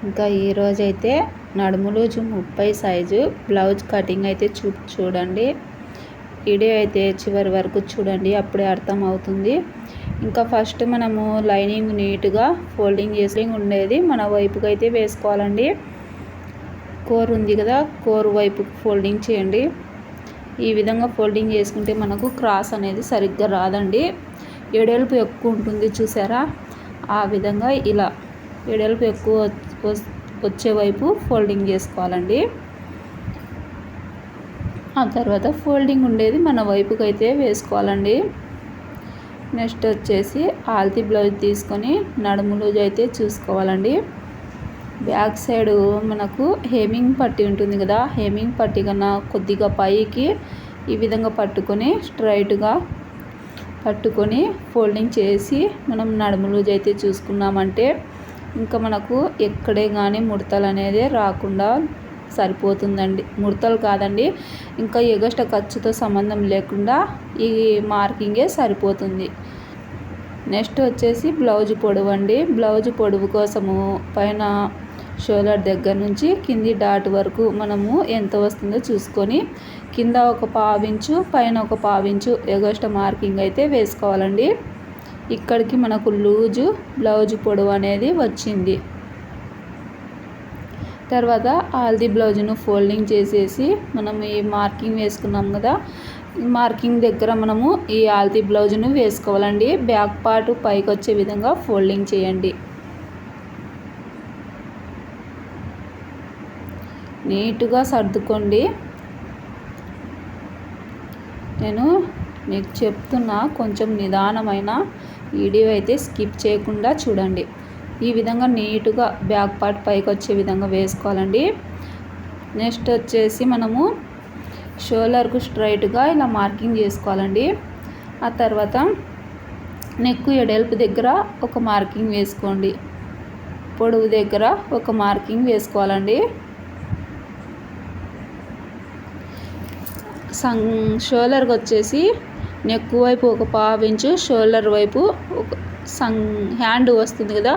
ఇంకా ఈరోజైతే నడుము లూజు 30 సైజు బ్లౌజ్ కటింగ్ అయితే చూడండి. వీడియో అయితే చివరి వరకు చూడండి, అప్పుడే అర్థమవుతుంది. ఇంకా ఫస్ట్ మనము లైనింగ్ నీట్గా ఫోల్డింగ్ చేసి ఉండేది మన వైపుకి అయితే వేసుకోవాలండి. కోర్ ఉంది కదా, కోర్ వైపు ఫోల్డింగ్ చేయండి. ఈ విధంగా ఫోల్డింగ్ చేసుకుంటే మనకు క్రాస్ అనేది సరిగ్గా రాదండి. ఎడల్పు ఎక్కువ ఉంటుంది చూసారా, ఆ విధంగా ఇలా ఎడల్పు ఎక్కువ వచ్చే వైపు ఫోల్డింగ్ చేసుకోవాలండి. ఆ తర్వాత ఫోల్డింగ్ ఉండేది మన వైపుకి అయితే వేసుకోవాలండి. నెక్స్ట్ వచ్చేసి ఆల్తీ బ్లౌజ్ తీసుకొని నడుము లూజ్ అయితే చూసుకోవాలండి. బ్యాక్ సైడ్ మనకు హెమ్మింగ్ పట్టీ ఉంటుంది కదా, హెమ్మింగ్ పట్టీ కన్నా కొద్దిగా పైకి ఈ విధంగా పట్టుకొని స్ట్రైట్గా పట్టుకొని ఫోల్డింగ్ చేసి మనం నడుము లూజ్ అయితే చూసుకున్నామంటే ఇంకా మనకు ఎక్కడే కానీ ముడతలు అనేది రాకుండా సరిపోతుందండి. ముడతలు కాదండి, ఇంకా ఎగస్ట్రా ఖర్చుతో సంబంధం లేకుండా ఈ మార్కింగే సరిపోతుంది. నెక్స్ట్ వచ్చేసి బ్లౌజ్ పొడవు అండి. బ్లౌజ్ పొడవు కోసము పైన షోల్డర్ దగ్గర నుంచి కింది డాట్ వరకు మనము ఎంత వస్తుందో చూసుకొని కింద ఒక 1/2 ఇంచు పైన ఒక 1/2 ఇంచు ఎగస్ట్రా మార్కింగ్ అయితే వేసుకోవాలండి. ఇక్కడికి మనకు లూజు బ్లౌజ్ పొడవు అనేది వచ్చింది. తర్వాత ఆల్ది బ్లౌజ్ను ఫోల్డింగ్ చేసేసి మనం ఈ మార్కింగ్ వేసుకున్నాం కదా, మార్కింగ్ దగ్గర మనము ఈ ఆల్ది బ్లౌజ్ను వేసుకోవాలండి. బ్యాక్ పార్ట్ పైకి వచ్చే విధంగా ఫోల్డింగ్ చేయండి. నీట్గా సర్దుకోండి. నేను మీకు చెప్తున్నా, కొంచెం నిదానమైన వీడియో అయితే స్కిప్ చేయకుండా చూడండి. ఈ విధంగా నీట్గా బ్యాక్ పార్ట్ పైకి వచ్చే విధంగా వేసుకోవాలండి. నెక్స్ట్ వచ్చేసి మనము షోల్డర్కు స్ట్రైట్గా ఇలా మార్కింగ్ చేసుకోవాలండి. ఆ తర్వాత నెక్ ఎడల్పు దగ్గర ఒక మార్కింగ్ వేసుకోండి, పొడవు దగ్గర ఒక మార్కింగ్ వేసుకోవాలండి. షోల్డర్కి వచ్చేసి నెక్ వైపు ఒక 1/2 ఇంచు, షోల్డర్ వైపు ఒక హ్యాండ్ వస్తుంది కదా,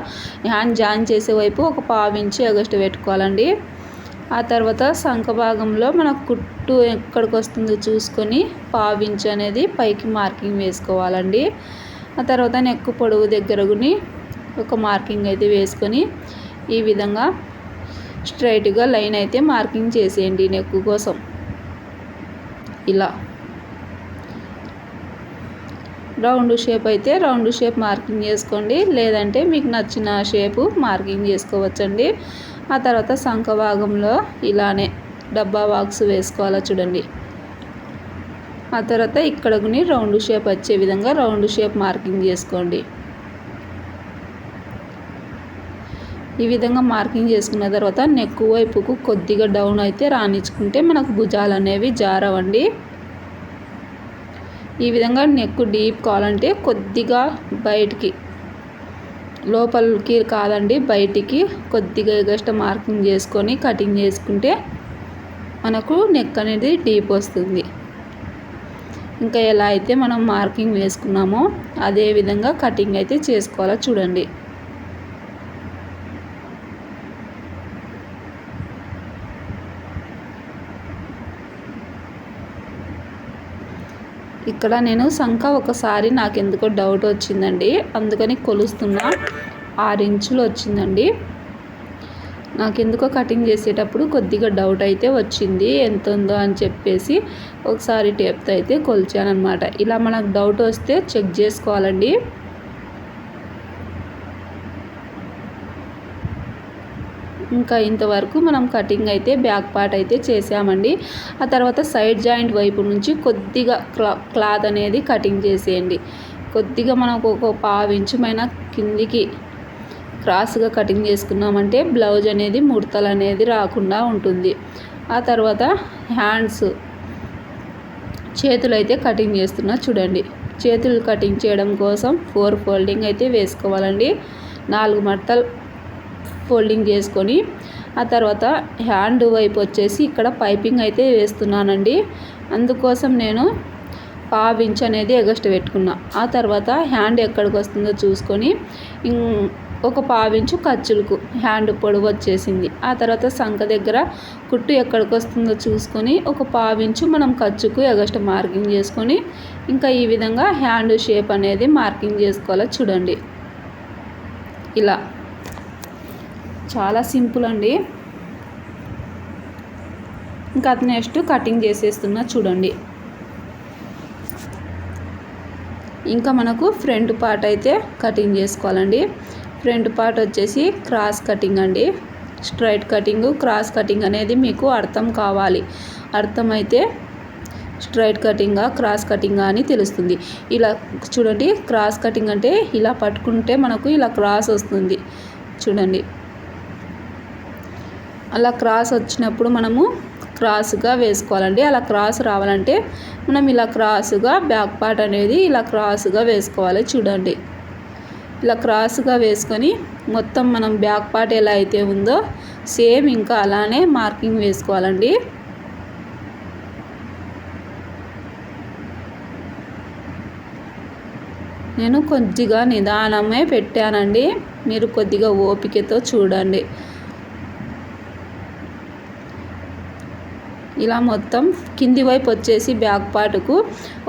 హ్యాండ్ జాయిన్ చేసే వైపు ఒక 1/2 ఇంచు ఎగస్ట్ పెట్టుకోవాలండి. ఆ తర్వాత సంఖ భాగంలో మన కుట్టు ఎక్కడికి వస్తుందో చూసుకొని 1/2 ఇంచు అనేది పైకి మార్కింగ్ వేసుకోవాలండి. ఆ తర్వాత నెక్ పొడవు దగ్గరని ఒక మార్కింగ్ అయితే వేసుకొని ఈ విధంగా స్ట్రైట్గా లైన్ అయితే మార్కింగ్ చేసేయండి. నెక్ కోసం ఇలా రౌండ్ షేప్ అయితే రౌండ్ షేప్ మార్కింగ్ చేసుకోండి, లేదంటే మీకు నచ్చిన షేపు మార్కింగ్ చేసుకోవచ్చండి. ఆ తర్వాత సంఖ భాగంలో ఇలానే డబ్బా బాక్స్ వేసుకోవాలా చూడండి. ఆ తర్వాత ఇక్కడని రౌండ్ షేప్ వచ్చే విధంగా రౌండ్ షేప్ మార్కింగ్ చేసుకోండి. ఈ విధంగా మార్కింగ్ చేసుకున్న తర్వాత నెక్ వైపుకు కొద్దిగా డౌన్ అయితే రానిచ్చుకుంటే మనకు భుజాలు అనేవి జారవండి. ఈ విధంగా నెక్ డీప్ కావాలంటే కొద్దిగా బయటికి, లోపలికి కాదండి బయటికి కొద్దిగా ఎగస్ట్రా మార్కింగ్ చేసుకొని కటింగ్ చేసుకుంటే మనకు నెక్ అనేది డీప్ వస్తుంది. ఇంకా ఎలా అయితే మనం మార్కింగ్ వేసుకున్నామో అదే విధంగా కటింగ్ అయితే చేసుకోవాలో చూడండి. ఇక్కడ నేను సంఖ ఒకసారి నాకు ఎందుకో డౌట్ వచ్చిందండి, అందుకని కొలుస్తున్నా. 6 ఇంచులు వచ్చిందండి. నాకెందుకో కటింగ్ చేసేటప్పుడు కొద్దిగా డౌట్ అయితే వచ్చింది, ఎంత ఉందో అని చెప్పేసి ఒకసారి టేప్తో అయితే కొలిచానమాట. ఇలా మనకు డౌట్ వస్తే చెక్ చేసుకోవాలండి. ఇంకా ఇంతవరకు మనం కటింగ్ అయితే బ్యాక్ పార్ట్ అయితే చేసామండి. ఆ తర్వాత సైడ్ జాయింట్ వైపు నుంచి కొద్దిగా క్లాత్ అనేది కటింగ్ చేసేయండి. కొద్దిగా మనకు ఒక 1/2 ఇంచు పైన కిందికి క్రాస్గా కటింగ్ చేసుకున్నామంటే బ్లౌజ్ అనేది ముడతలు అనేది రాకుండా ఉంటుంది. ఆ తర్వాత హ్యాండ్స్, చేతులు అయితే కటింగ్ చేస్తున్నా చూడండి. చేతులు కటింగ్ చేయడం కోసం 4 ఫోల్డింగ్ అయితే వేసుకోవాలండి. 4 మడతలు ఫోల్డింగ్ చేసుకొని ఆ తర్వాత హ్యాండ్ వైపు వచ్చేసి ఇక్కడ పైపింగ్ అయితే వేస్తున్నానండి. అందుకోసం నేను 1/2 ఇంచ్ అనేది ఎగస్ట్ పెట్టుకున్నా. ఆ తర్వాత హ్యాండ్ ఎక్కడికి వస్తుందో చూసుకొని ఒక పావించు ఖర్చులకు హ్యాండ్ పొడవు వచ్చేసింది. ఆ తర్వాత సంక దగ్గర కుట్టు ఎక్కడికి వస్తుందో చూసుకొని ఒక పావించు మనం ఖర్చుకు ఎగస్ట్రా మార్కింగ్ చేసుకొని ఇంకా ఈ విధంగా హ్యాండ్ షేప్ అనేది మార్కింగ్ చేసుకోవాలో చూడండి. ఇలా చాలా సింపుల్ అండి. ఇంకా నెక్స్ట్ కటింగ్ చేసేస్తున్నా చూడండి. ఇంకా మనకు ఫ్రంట్ పార్ట్ అయితే కటింగ్ చేసుకోవాలండి. ఫ్రంట్ పార్ట్ వచ్చేసి క్రాస్ కటింగ్ అండి. స్ట్రైట్ కటింగ్ క్రాస్ కటింగ్ అనేది మీకు అర్థం కావాలి. అర్థమైతే స్ట్రైట్ కటింగా క్రాస్ కటింగా అని తెలుస్తుంది. ఇలా చూడండి, క్రాస్ కటింగ్ అంటే ఇలా పట్టుకుంటే మనకు ఇలా క్రాస్ వస్తుంది చూడండి. అలా క్రాస్ వచ్చినప్పుడు మనము క్రాస్గా వేసుకోవాలండి. అలా క్రాస్ రావాలంటే మనం ఇలా క్రాస్గా బ్యాక్ పార్ట్ అనేది ఇలా క్రాస్గా వేసుకోవాలి చూడండి. ఇలా క్రాస్గా వేసుకొని మొత్తం మనం బ్యాక్ పార్ట్ ఎలా అయితే ఉందో సేమ్ ఇంకా అలానే మార్కింగ్ వేసుకోవాలండి. నేను కొద్దిగా నిదానమే పెట్టానండి, మీరు కొద్దిగా ఓపికతో చూడండి. ఇలా మొత్తం కింది వైపు వచ్చేసి బ్యాక్ పార్ట్కు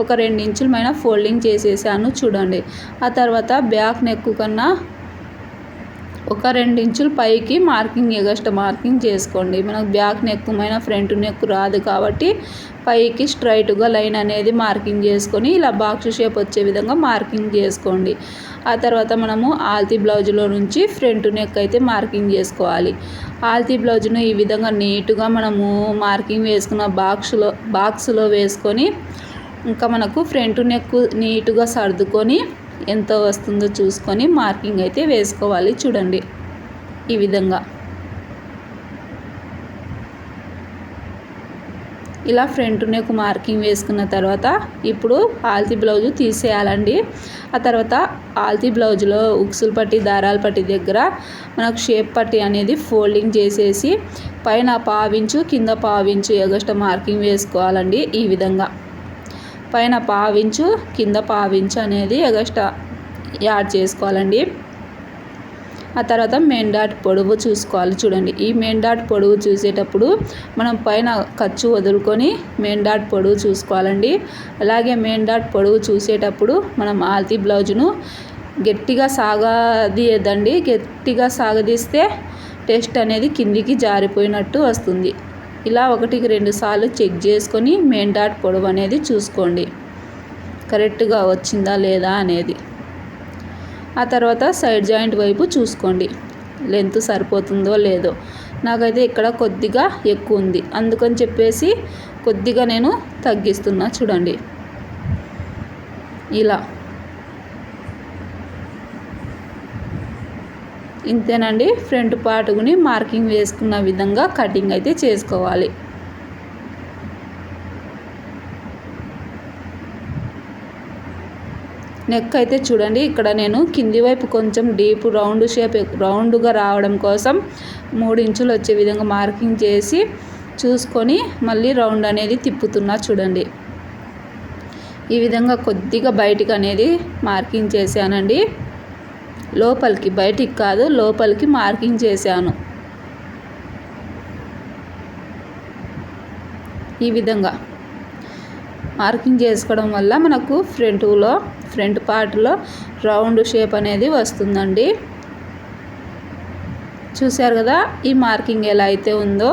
ఒక 2 ఇంచుల పైన ఫోల్డింగ్ చేసేసాను చూడండి. ఆ తర్వాత బ్యాక్ నెక్ కన్నా ఒక 2 ఇంచులు పైకి మార్కింగ్ ఎగస్ట్రా మార్కింగ్ చేసుకోండి. మనకు బ్యాక్ నెక్ పైన ఫ్రంట్ నెక్ రాదు కాబట్టి పైకి స్ట్రైట్గా లైన్ అనేది మార్కింగ్ చేసుకొని ఇలా బాక్స్ షేప్ వచ్చే విధంగా మార్కింగ్ చేసుకోండి. ఆ తర్వాత మనము ఆల్తీ బ్లౌజ్లో నుంచి ఫ్రంట్ నెక్ అయితే మార్కింగ్ చేసుకోవాలి. ఆల్తీ బ్లౌజ్ను ఈ విధంగా నీట్గా మనము మార్కింగ్ వేసుకున్న బాక్స్లో వేసుకొని ఇంకా మనకు ఫ్రంట్ నెక్ నీట్గా సర్దుకొని ఎంత వస్తుందో చూసుకొని మార్కింగ్ అయితే వేసుకోవాలి చూడండి. ఈ విధంగా ఇలా ఫ్రంట్ నెక్ మార్కింగ్ వేసుకున్న తర్వాత ఇప్పుడు ఆల్తీ బ్లౌజ్ తీసేయాలండి. ఆ తర్వాత ఆల్తీ బ్లౌజ్లో ఉక్సులు పట్టి దారాల పట్టి దగ్గర మనకు షేప్ పట్టి అనేది ఫోల్డింగ్ చేసేసి పైన పావించు కింద పావించు ఎగస్ట్రా మార్కింగ్ వేసుకోవాలండి. ఈ విధంగా పైన పావించు కింద పావించు అనేది ఎగస్ట్రా యాడ్ చేసుకోవాలండి. ఆ తర్వాత మెయిన్ డాట్ పొడవు చూసుకోవాలి చూడండి. ఈ మెయిన్ డాట్ పొడవు చూసేటప్పుడు మనం పైన ఖర్చు వదులుకొని మెయిన్ డాట్ పొడవు చూసుకోవాలండి. అలాగే మెయిన్ డాట్ పొడవు చూసేటప్పుడు మనం ఆల్తీ బ్లౌజ్ను గట్టిగా సాగదీయద్దండి. గట్టిగా సాగదీస్తే టెస్ట్ అనేది కిందికి జారిపోయినట్టు వస్తుంది. ఇలా 1కి 2 సార్లు చెక్ చేసుకొని మెయిన్ డాట్ పొడవు అనేది చూసుకోండి కరెక్ట్గా వచ్చిందా లేదా అనేది. ఆ తర్వాత సైడ్ జాయింట్ వైపు చూసుకోండి లెంత్ సరిపోతుందో లేదో. నాకైతే ఇక్కడ కొద్దిగా ఎక్కువ ఉంది, అందుకని చెప్పేసి కొద్దిగా నేను తగ్గిస్తున్నా చూడండి. ఇలా ఇంతేనండి. ఫ్రంట్ పార్ట్ని మార్కింగ్ వేసుకున్న విధంగా కటింగ్ అయితే చేసుకోవాలి. నెక్ అయితే చూడండి, ఇక్కడ నేను కింది వైపు కొంచెం డీప్ రౌండ్ షేప్ రౌండ్గా రావడం కోసం 3 ఇంచులు వచ్చే విధంగా మార్కింగ్ చేసి చూసుకొని మళ్ళీ రౌండ్ అనేది తిప్పుతున్నా చూడండి. ఈ విధంగా కొద్దిగా బయటికి అనేది మార్కింగ్ చేశానండి. లోపలికి, బయటికి కాదు లోపలికి మార్కింగ్ చేశాను. ఈ విధంగా మార్కింగ్ చేసుకోవడం వల్ల మనకు ఫ్రంట్ పార్ట్లో రౌండ్ షేప్ అనేది వస్తుందండి. చూశారు కదా, ఈ మార్కింగ్ ఎలా అయితే ఉందో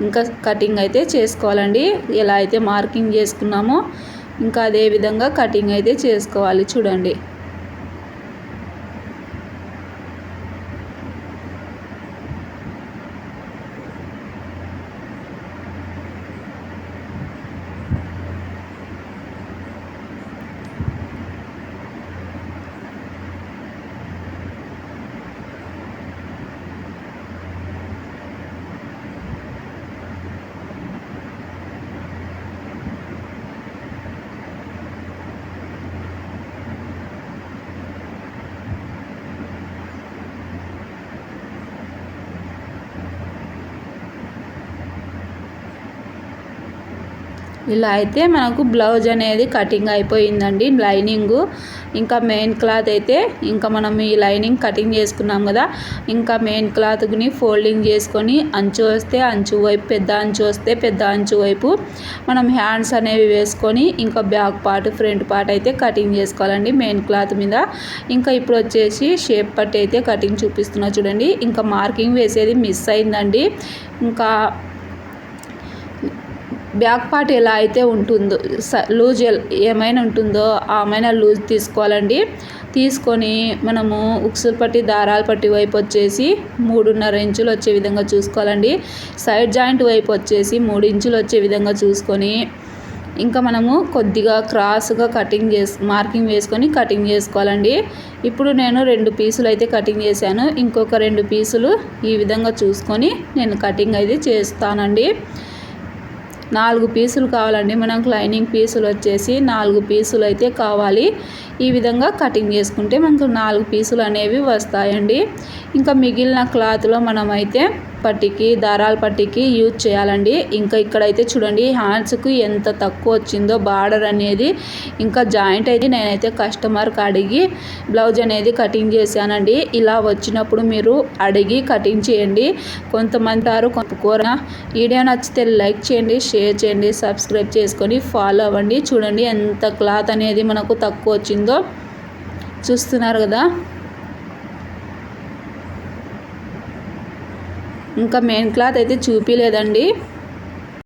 ఇంకా కటింగ్ అయితే చేసుకోవాలండి. ఎలా అయితే మార్కింగ్ చేసుకున్నామో ఇంకా అదే విధంగా కటింగ్ అయితే చేసుకోవాలి చూడండి. ఇలా అయితే మనకు బ్లౌజ్ అనేది కటింగ్ అయిపోయిందండి. లైనింగు ఇంకా మెయిన్ క్లాత్ అయితే ఇంకా మనం ఈ లైనింగ్ కటింగ్ చేసుకున్నాం కదా, ఇంకా మెయిన్ క్లాత్ని ఫోల్డింగ్ చేసుకొని అంచు వస్తే అంచు వైపు, పెద్ద అంచు వస్తే పెద్ద అంచు వైపు మనం హ్యాండ్స్ అనేవి వేసుకొని ఇంకా బ్యాక్ పార్ట్ ఫ్రంట్ పార్ట్ అయితే కటింగ్ చేసుకోవాలండి మెయిన్ క్లాత్ మీద. ఇంకా ఇప్పుడు వచ్చేసి షేప్ పట్టి అయితే కటింగ్ చూపిస్తున్నా చూడండి. ఇంకా మార్కింగ్ వేసేది మిస్ అయిందండి. ఇంకా బ్యాక్ పార్ట్ ఎలా అయితే ఉంటుందో లూజ్ ఏమైనా ఉంటుందో ఆమైనా లూజ్ తీసుకోవాలండి. తీసుకొని మనము ఉక్సులు పట్టి దారాలు పట్టి వైపు వచ్చేసి 3.5 ఇంచులు వచ్చే విధంగా చూసుకోవాలండి. సైడ్ జాయింట్ వైపు వచ్చేసి 3 ఇంచులు వచ్చే విధంగా చూసుకొని ఇంకా మనము కొద్దిగా క్రాస్గా మార్కింగ్ వేసుకొని కటింగ్ చేసుకోవాలండి. ఇప్పుడు నేను 2 పీసులు అయితే కటింగ్ చేశాను. ఇంకొక 2 పీసులు ఈ విధంగా చూసుకొని నేను కటింగ్ అయితే చేస్తానండి. 4 పీసులు కావాలండి మనకు. లైనింగ్ పీసులు వచ్చేసి 4 పీసులు అయితే కావాలి. ఈ విధంగా కటింగ్ చేసుకుంటే మనకు 4 పీసులు అనేవి వస్తాయండి. ఇంకా మిగిలిన క్లాత్లో మనమైతే పట్టికి దారాల పట్టికి యూజ్ చేయాలండి. ఇంకా ఇక్కడైతే చూడండి హ్యాండ్స్కి ఎంత తక్కువ వచ్చిందో బార్డర్ అనేది. ఇంకా జాయింట్ అయితే నేనైతే కస్టమర్కి అడిగి బ్లౌజ్ అనేది కటింగ్ చేశానండి. ఇలా వచ్చినప్పుడు మీరు అడిగి కటింగ్ చేయండి. కొంతమంది కోర వీడియో నచ్చితే లైక్ చేయండి, షేర్ చేయండి, సబ్స్క్రైబ్ చేసుకొని ఫాలో అవ్వండి. చూడండి ఎంత క్లాత్ అనేది మనకు తక్కువ వచ్చిందో చూస్తున్నారు కదా. ఇంకా మెయిన్ క్లాత్ అయితే చూపించలేదండి.